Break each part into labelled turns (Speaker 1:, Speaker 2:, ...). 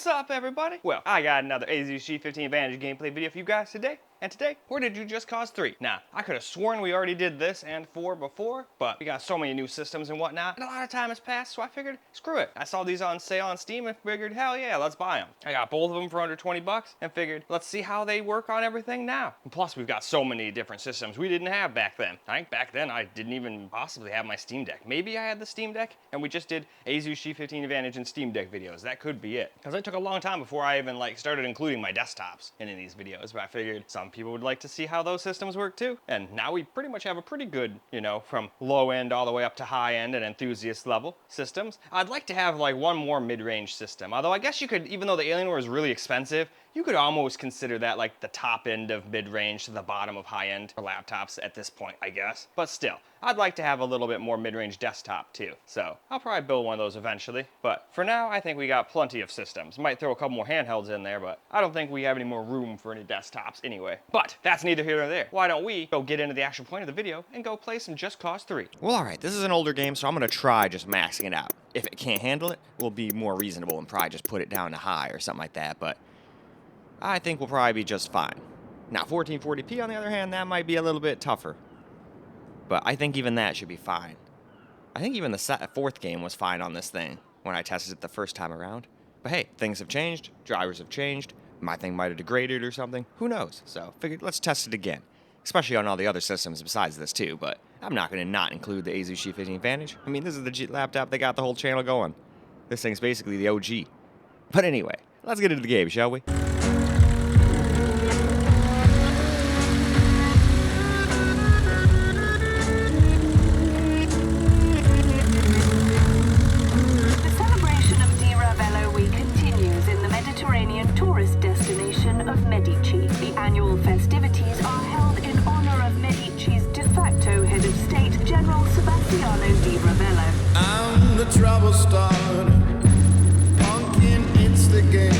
Speaker 1: What's up, everybody? Well, I got another Asus G15 Advantage gameplay video for you guys today. And today, where did you just cause 3? Now, I could have sworn we already did this and 4 before, but we got so many new systems and whatnot, and a lot of time has passed, so I figured, screw it. I saw these on sale on Steam and figured, hell yeah, let's buy them. I got both of them for under 20 bucks and figured, let's see how they work on everything now. And plus, we've got so many different systems we didn't have back then. I think back then, I didn't even possibly have my Steam Deck. Maybe I had the Steam Deck, and we just did Asus G15 Advantage and Steam Deck videos. That could be it. Because it took a long time before I even started including my desktops in these videos, but I figured some people would like to see how those systems work too. And now we pretty much have a pretty good, from low end all the way up to high end and enthusiast level systems. I'd like to have one more mid-range system. Although I guess you could, even though the Alienware is really expensive, you could almost consider that the top end of mid-range to the bottom of high-end for laptops at this point, I guess. But still, I'd like to have a little bit more mid-range desktop too. So I'll probably build one of those eventually. But for now, I think we got plenty of systems. Might throw a couple more handhelds in there, but I don't think we have any more room for any desktops anyway. But that's neither here nor there. Why don't we go get into the actual point of the video and go play some Just Cause 3.
Speaker 2: Well, alright, this is an older game, so I'm going to try just maxing it out. If it can't handle it, we'll be more reasonable and probably just put it down to high or something like that, but I think we'll probably be just fine. Now, 1440p, on the other hand, that might be a little bit tougher. But I think even that should be fine. I think even the fourth game was fine on this thing when I tested it the first time around. But hey, things have changed, drivers have changed, my thing might have degraded or something, who knows? So, figured let's test it again. Especially on all the other systems besides this too, but I'm not going to not include the Asus G15 Advantage. I mean, this is the laptop that got the whole channel going. This thing's basically the OG. But anyway, let's get into the game, shall we?
Speaker 3: Trouble starter, pumpkin instigate.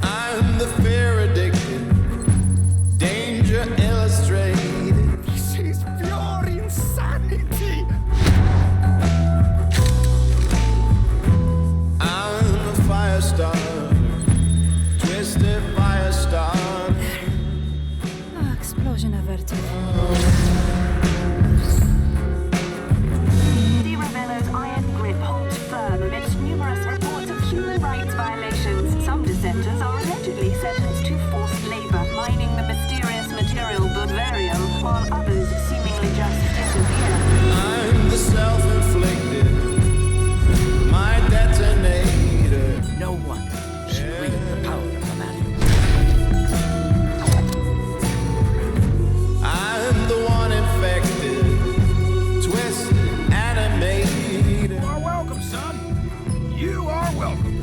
Speaker 3: I'm the fear addicted, danger illustrated. This is pure insanity. I'm a fire starter, twisted fire starter.
Speaker 4: Explosion averted.
Speaker 5: Di Ravello's iron grip holds firm amidst numerous reports of human rights violations. Some dissenters are allegedly sentenced to forced labor, mining the mysterious material Bavarium, while others seemingly just disappear.
Speaker 3: I'm the self-inflicted, my detonator.
Speaker 6: No one should wield the power of the man.
Speaker 3: I'm the one infected, twisted, animated.
Speaker 6: You are welcome, son. You are welcome.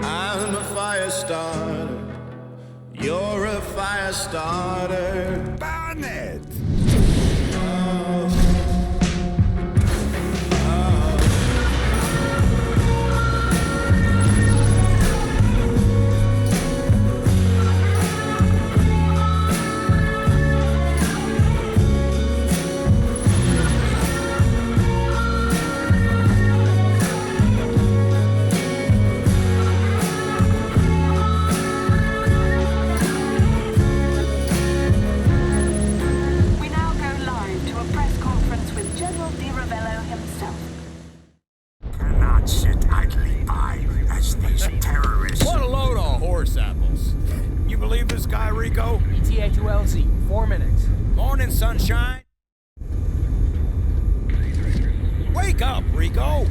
Speaker 3: I'm a fire starter. You're a fire starter.
Speaker 6: Barnett! Rico? ETA to LZ, 4 minutes. Morning, sunshine. Wake up, Rico!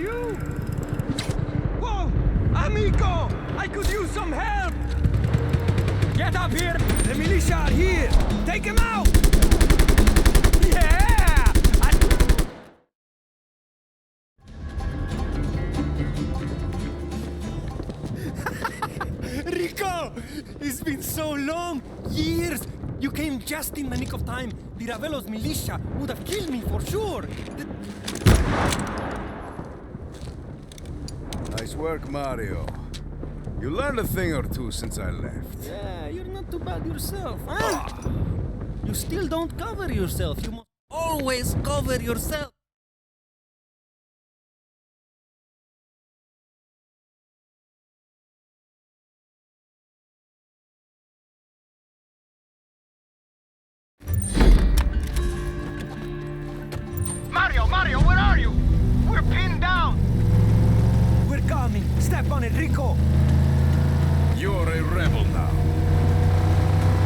Speaker 6: you? Whoa! Amico! I could use some help! Get up here! The militia are here! Take him out! Yeah! Rico! It's been so long! Years! You came just in the nick of time. The Ravello's militia would have killed me for sure!
Speaker 4: Nice work, Mario. You learned a thing or two since I left.
Speaker 6: Yeah, you're not too bad yourself, huh? You still don't cover yourself. You must always cover yourself.
Speaker 7: Mario, where are you? We're pinned down!
Speaker 6: We're coming. Step on it, Rico.
Speaker 4: You're a rebel now.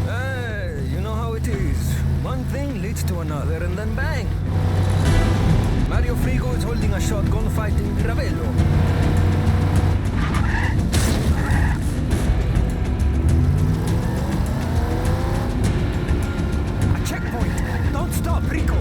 Speaker 6: Hey, you know how it is. One thing leads to another and then bang. Mario Frigo is holding a shotgun fighting Ravello. A checkpoint. Don't stop, Rico.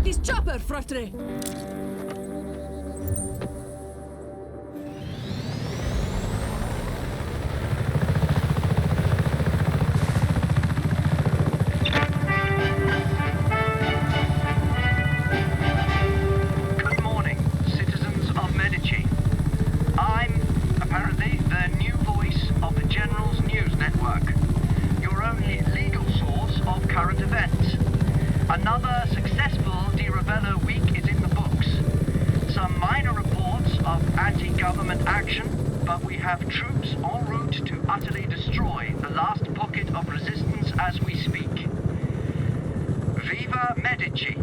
Speaker 8: This chopper, fratre!
Speaker 7: Good morning, citizens of Medici. I'm apparently the new voice of the General's News Network, your only legal source of current events. Another successful Di Ravello week is in the books. Some minor reports of anti-government action, but we have troops en route to utterly destroy the last pocket of resistance as we speak. Viva Medici!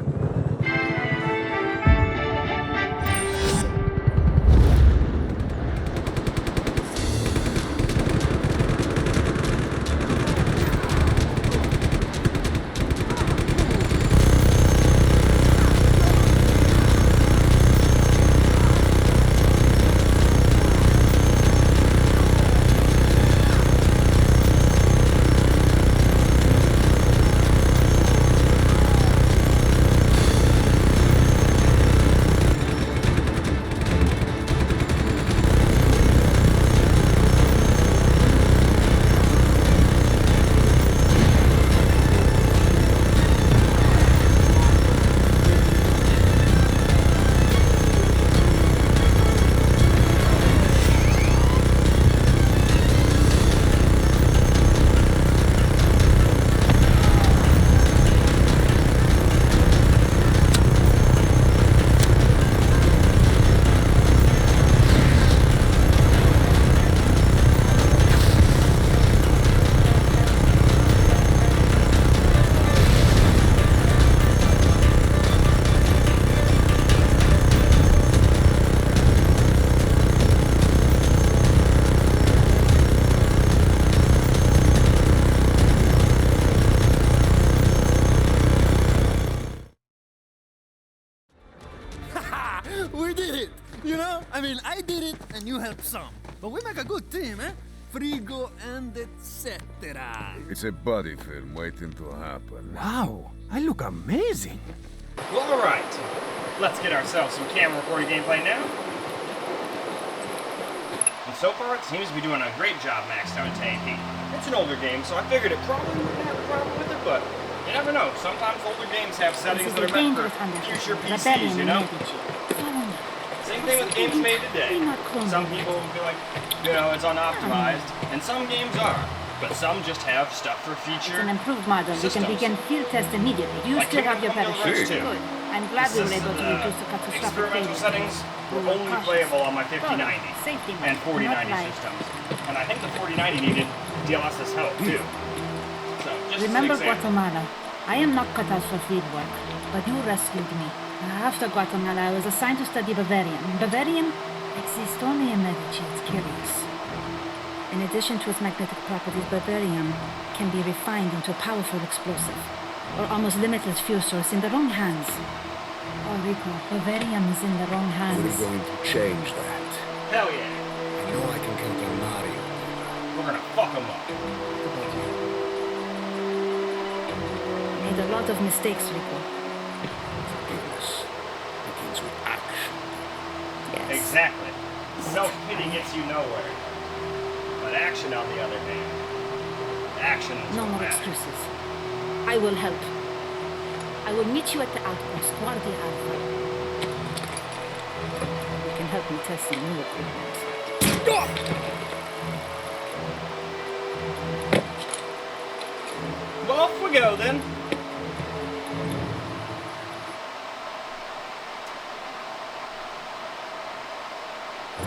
Speaker 8: We did it! You know? I mean, I did it and you helped some. But we make a good team, eh? Frigo and etc.
Speaker 4: It's a buddy film waiting to happen.
Speaker 8: Wow, I look amazing.
Speaker 1: Well, alright. Let's get ourselves some camera recording gameplay now. And so far, it seems to be doing a great job maxed out in 1080p. It's an older game, so I figured it probably wouldn't have a problem with it, but you never know. Sometimes older games have settings that are meant for future PCs, you know? Same thing with games made today. Some people will be like, you know, it's unoptimized, and some games are, but some just have stuff for future
Speaker 9: It's an improved model. We can begin field test immediately. You
Speaker 1: Like
Speaker 9: still have your
Speaker 1: Kingdom Come
Speaker 9: parachute.
Speaker 1: to Rest 2.
Speaker 9: Good. I'm glad we were able to reduce the catastrophic
Speaker 1: experimental
Speaker 9: failure.
Speaker 1: settings were
Speaker 9: We were
Speaker 1: only
Speaker 9: cautious.
Speaker 1: playable on my 5090
Speaker 9: Safety
Speaker 1: and
Speaker 9: mode,
Speaker 1: 4090
Speaker 9: not light.
Speaker 1: systems. And I think the 4090 needed DLSS help too. So just
Speaker 9: Remember
Speaker 1: as an example.
Speaker 9: Guatemala. I am not cut out for field work, but you rescued me. After Guatemala, I was assigned to study Bavarian. Bavarian exists only in Medici. It's curious. In addition to its magnetic properties, Bavarium can be refined into a powerful explosive, or almost limitless fuel source in the wrong hands. Oh, Rico, Bavarium is in the wrong hands.
Speaker 4: We're going to change that.
Speaker 1: Hell yeah.
Speaker 4: I know I can count on Mario.
Speaker 1: We're gonna fuck them up.
Speaker 9: Made a lot of mistakes, Rico.
Speaker 4: Forgiveness begins with action.
Speaker 9: Yes.
Speaker 1: Exactly. Self-pity gets you nowhere. But action, on the other hand, action is
Speaker 9: No
Speaker 1: what
Speaker 9: more
Speaker 1: matters.
Speaker 9: excuses. I will help. I will meet you at the outpost, Guardia Alpha. You can help me test some new equipment.
Speaker 1: Well, off we go then.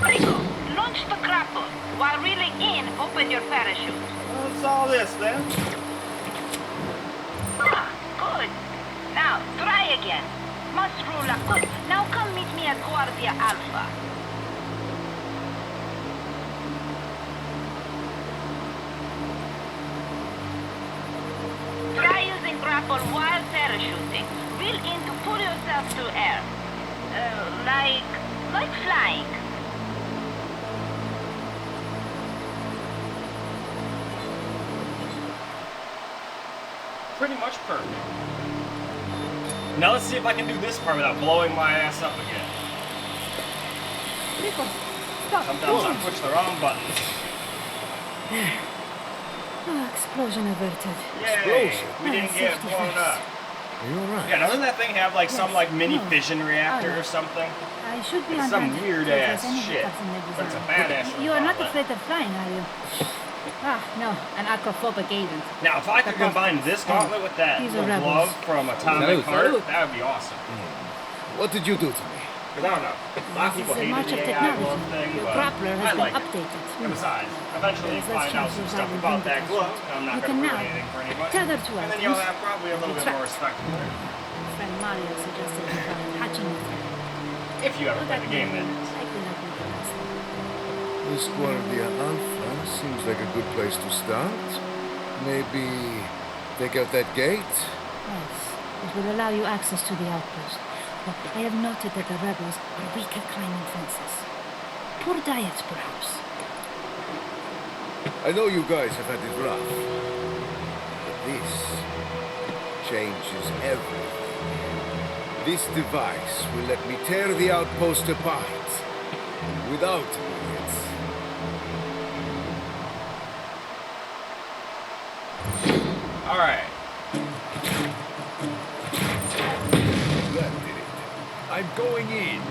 Speaker 5: Rico, launch the grapple. While reeling in, open your parachute.
Speaker 1: What's all this then?
Speaker 5: Ah, good. Now, try again. Masrula, good. Now come meet me at Guardia Alpha. Try using grapple while parachuting. Reel in to pull yourself to air. Like flying.
Speaker 1: Pretty much perfect. Now let's see if I can do this part without blowing my ass up again.
Speaker 9: Rico, stop.
Speaker 1: Sometimes I push the wrong buttons.
Speaker 9: Oh, explosion averted.
Speaker 1: Yay! We didn't get
Speaker 9: Safety
Speaker 1: blown
Speaker 9: first.
Speaker 1: up.
Speaker 4: Are you alright?
Speaker 1: Yeah, doesn't that thing have like some
Speaker 9: Yes.
Speaker 1: like mini
Speaker 9: No.
Speaker 1: fission reactor
Speaker 9: Oh,
Speaker 1: or something?
Speaker 9: I should be
Speaker 1: It's
Speaker 9: on
Speaker 1: some
Speaker 9: hand
Speaker 1: weird
Speaker 9: to address
Speaker 1: ass
Speaker 9: any
Speaker 1: shit.
Speaker 9: hiccups in the
Speaker 1: But it's a
Speaker 9: design.
Speaker 1: badass
Speaker 9: You are not
Speaker 1: robot.
Speaker 9: afraid of flying, are you? Ah, no, an aquaphobic agent.
Speaker 1: Now, if I could combine this gauntlet with that
Speaker 9: These are
Speaker 1: little
Speaker 9: rebels.
Speaker 1: glove from Atomic
Speaker 8: Salud.
Speaker 1: Heart,
Speaker 8: Salud.
Speaker 1: that would be awesome.
Speaker 4: What did you do to me?
Speaker 1: Because I don't know. A lot of people
Speaker 9: This is a
Speaker 1: hated
Speaker 9: march
Speaker 1: the
Speaker 9: of
Speaker 1: AI
Speaker 9: technology.
Speaker 1: glove thing,
Speaker 9: Your
Speaker 1: but
Speaker 9: grappler
Speaker 1: I
Speaker 9: has been
Speaker 1: like it.
Speaker 9: updated.
Speaker 1: And besides, eventually you
Speaker 9: Yes, let's
Speaker 1: find out
Speaker 9: change
Speaker 1: some
Speaker 9: your
Speaker 1: stuff
Speaker 9: Ryzen
Speaker 1: about that
Speaker 9: vintage.
Speaker 1: glove, and I'm not
Speaker 9: You
Speaker 1: going
Speaker 9: can
Speaker 1: to
Speaker 9: now
Speaker 1: ruin anything for anybody.
Speaker 9: tether to
Speaker 1: And
Speaker 9: us.
Speaker 1: then you'll have probably a little bit
Speaker 9: Trapped.
Speaker 1: more respect for it.
Speaker 9: Friend Mario suggested we try hatching it.
Speaker 1: If you ever play the game, then.
Speaker 9: I could not make the last one.
Speaker 4: This Guardia Alpha seems like a good place to start. Maybe take out that gate?
Speaker 9: Yes, it will allow you access to the outpost. But I have noted that the rebels are weak at climbing fences. Poor diets, perhaps.
Speaker 4: I know you guys have had it rough. But this changes everything. This device will let me tear the outpost apart. Without bullets.
Speaker 1: Alright.
Speaker 4: That did it. I'm going in.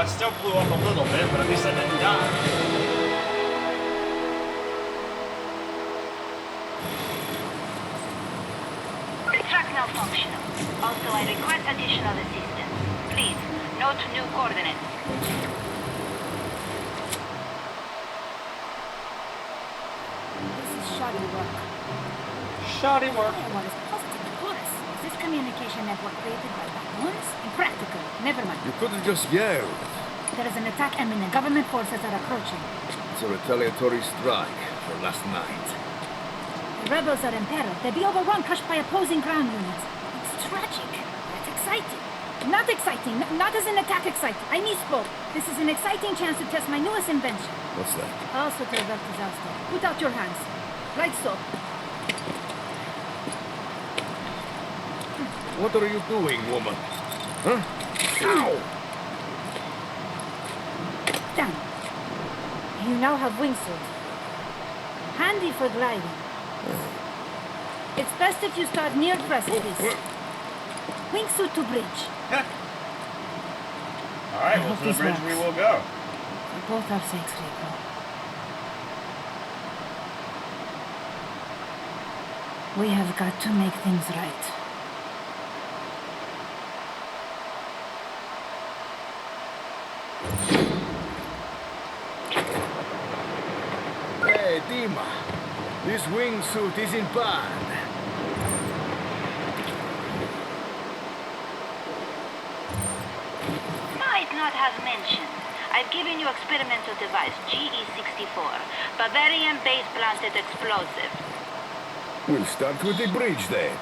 Speaker 2: I still blew up a little bit, but at least I didn't die.
Speaker 9: Track now functional. Also, I request additional assistance. Please, note new coordinates. This is shoddy work.
Speaker 2: Shoddy work.
Speaker 9: What is positive chorus? Is this communication network created by baboons? Impractical. Never mind.
Speaker 4: You could have just yelled.
Speaker 9: There is an attack imminent. Government forces are approaching.
Speaker 4: It's a retaliatory strike for last night.
Speaker 9: The rebels are in peril. They'll be overrun, crushed by opposing ground units. It's tragic. It's exciting. Not exciting. Not as an attack exciting. I misspoke. This is an exciting chance to test my newest invention.
Speaker 4: What's that?
Speaker 9: Also to avert disaster. Put out your hands. Like so.
Speaker 4: What are you doing, woman? Huh? Ow!
Speaker 9: Done. You now have wingsuit. Handy for gliding. It's best if you start near precipice. Wingsuit to bridge.
Speaker 2: Alright, well,
Speaker 9: hope
Speaker 2: to the
Speaker 9: this
Speaker 2: bridge
Speaker 9: works.
Speaker 2: we will go.
Speaker 9: For both our sakes, Rico. We have got to make things right.
Speaker 4: Hey, Dima. This wingsuit isn't bad.
Speaker 9: Might not have mentioned. I've given you experimental device GE64, Bavarian base-planted explosive.
Speaker 4: We'll start with the bridge then.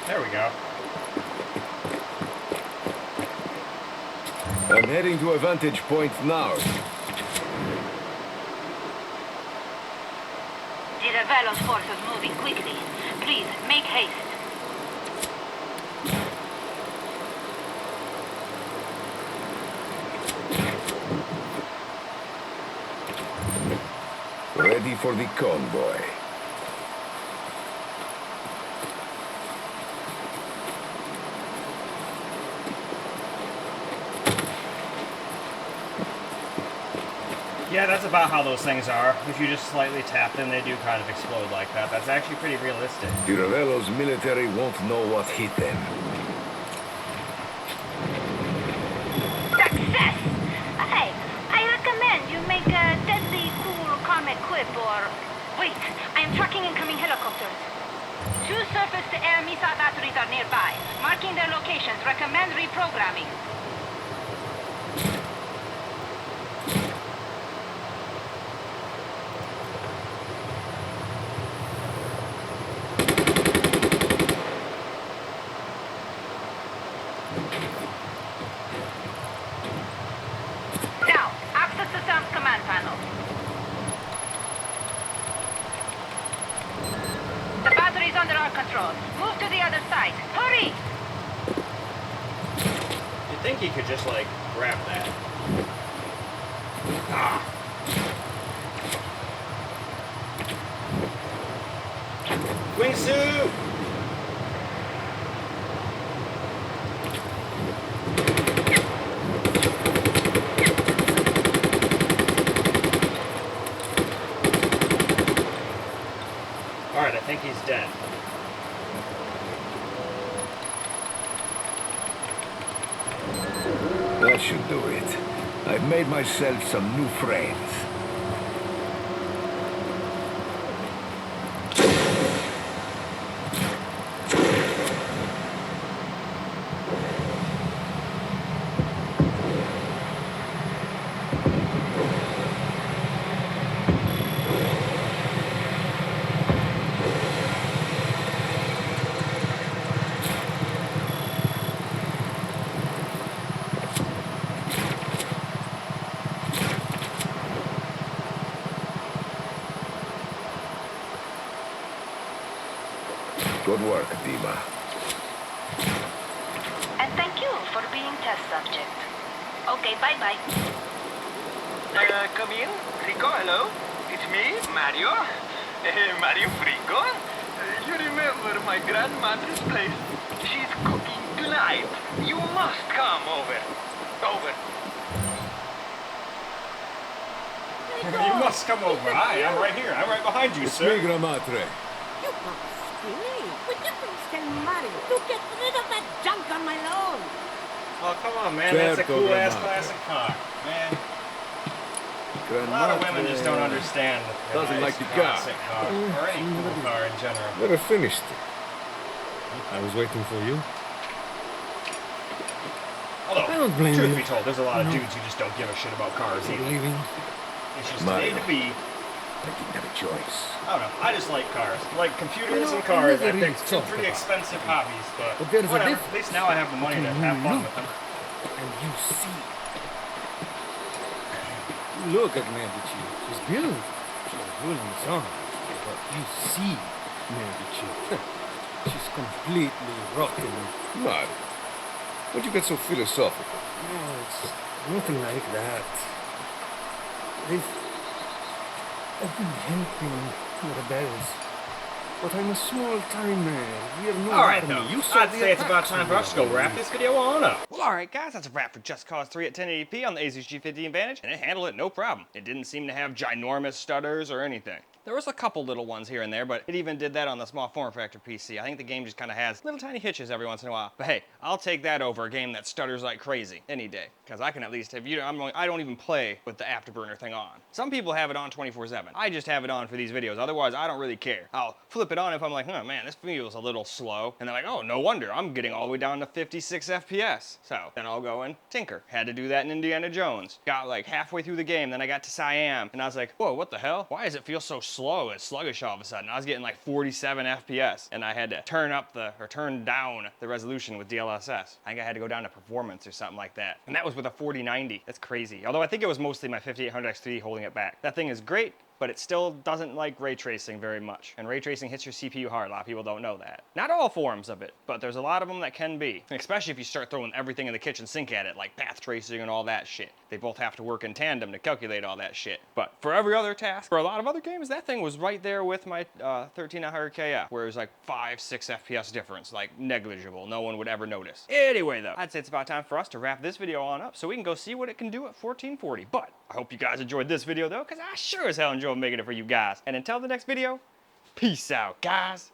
Speaker 2: There we go.
Speaker 4: I'm heading to a vantage point now.
Speaker 9: The Revelos force is moving quickly. Please, make haste.
Speaker 4: Ready for the convoy.
Speaker 2: Yeah, that's about how those things are. If you just slightly tap them, they do kind of explode like that. That's actually pretty realistic.
Speaker 4: The Ravelos military won't know what hit them.
Speaker 9: Success! Hey, I recommend you make a deadly cool comic quip or... Wait, I am tracking incoming helicopters. 2 surface-to-air missile batteries are nearby. Marking their locations. Recommend reprogramming. Now, access the SAM's command panel. The battery's under our control. Move to the other side. Hurry!
Speaker 2: You'd think he could just, like, grab that. Ah. Wingsuit! Alright, I think he's dead.
Speaker 4: That should do it. I've made myself some new friends. Good work, Dima.
Speaker 9: And thank you for being test subject. Okay, bye-bye.
Speaker 7: Come in. Frico, hello. It's me, Mario. Mario Frico. You remember my grandmother's place? She's cooking tonight. You must come over. Over.
Speaker 1: You must come over. Hi, I'm right here. I'm right behind you,
Speaker 4: It's
Speaker 1: sir.
Speaker 4: me, Gramadre.
Speaker 10: You must be me. Would you please tell Mario to get rid of that junk on my lawn?
Speaker 1: Oh, come on, man. That's a
Speaker 4: Certo,
Speaker 1: cool-ass
Speaker 4: Grandma.
Speaker 1: classic car. Man, a lot of women just don't understand the
Speaker 4: Doesn't
Speaker 1: nice
Speaker 4: like the car.
Speaker 1: classic car, or any cool car in general.
Speaker 4: Never finished it. I was waiting for you.
Speaker 1: Although,
Speaker 8: I don't blame
Speaker 1: truth
Speaker 8: you.
Speaker 1: be told, there's a lot of dudes who just don't give a shit about cars either.
Speaker 8: Leaving.
Speaker 1: It's just
Speaker 4: Mario.
Speaker 1: A to B.
Speaker 4: I didn't have a choice.
Speaker 1: I don't know. I just like cars. Like computers
Speaker 8: You know,
Speaker 1: and cars.
Speaker 8: I
Speaker 1: I
Speaker 8: never
Speaker 1: think
Speaker 8: really
Speaker 1: two
Speaker 8: thought
Speaker 1: pretty
Speaker 8: about
Speaker 1: expensive hobbies, but
Speaker 8: But there's a
Speaker 1: whatever.
Speaker 8: difference.
Speaker 1: At least now I have the money to have fun with them.
Speaker 8: And you see. Look at Medici. She's beautiful. She's ruling song. But you see Medici. She's completely rotten.
Speaker 4: Mario, why'd you get so philosophical?
Speaker 8: No, it's nothing like that. I've been helping the rebels. But I'm a small-time man. We have no
Speaker 1: Alright,
Speaker 8: army.
Speaker 1: though.
Speaker 8: You saw
Speaker 1: I'd
Speaker 8: the
Speaker 1: say it's about
Speaker 8: attacks
Speaker 1: time
Speaker 8: on
Speaker 1: for us to go
Speaker 8: the
Speaker 1: wrap
Speaker 8: other
Speaker 1: this video on up. Well, alright, guys, that's a wrap for Just Cause 3 at 1080p on the Asus G15 Advantage, and it handled it no problem. It didn't seem to have ginormous stutters or anything. There was a couple little ones here and there, but it even did that on the small form factor PC. I think the game just kind of has little tiny hitches every once in a while. But hey, I'll take that over a game that stutters like crazy any day. Because I can at least have, I don't even play with the afterburner thing on. Some people have it on 24/7. I just have it on for these videos. Otherwise, I don't really care. I'll flip it on if I'm like, oh man, this feels a little slow. And they're like, oh, no wonder, I'm getting all the way down to 56 FPS. So then I'll go and tinker. Had to do that in Indiana Jones. Got like halfway through the game, then I got to Siam, and I was like, whoa, what the hell? Why does it feel so slow and sluggish all of a sudden? I was getting like 47 FPS, and I had to turn down the resolution with DLSS. I think I had to go down to performance or something like that. And that was with a 4090. That's crazy. Although I think it was mostly my 5800X3 holding it back. That thing is great, but it still doesn't like ray tracing very much. And ray tracing hits your CPU hard. A lot of people don't know that. Not all forms of it, but there's a lot of them that can be. And especially if you start throwing everything in the kitchen sink at it, like path tracing and all that shit. They both have to work in tandem to calculate all that shit. But for every other task, for a lot of other games, that thing was right there with my 13900KF, where it was like 5-6 FPS difference, like negligible. No one would ever notice. Anyway though, I'd say it's about time for us to wrap this video on up so we can go see what it can do at 1440. But I hope you guys enjoyed this video though, because I sure as hell enjoyed making it for you guys. And until the next video, peace out, guys.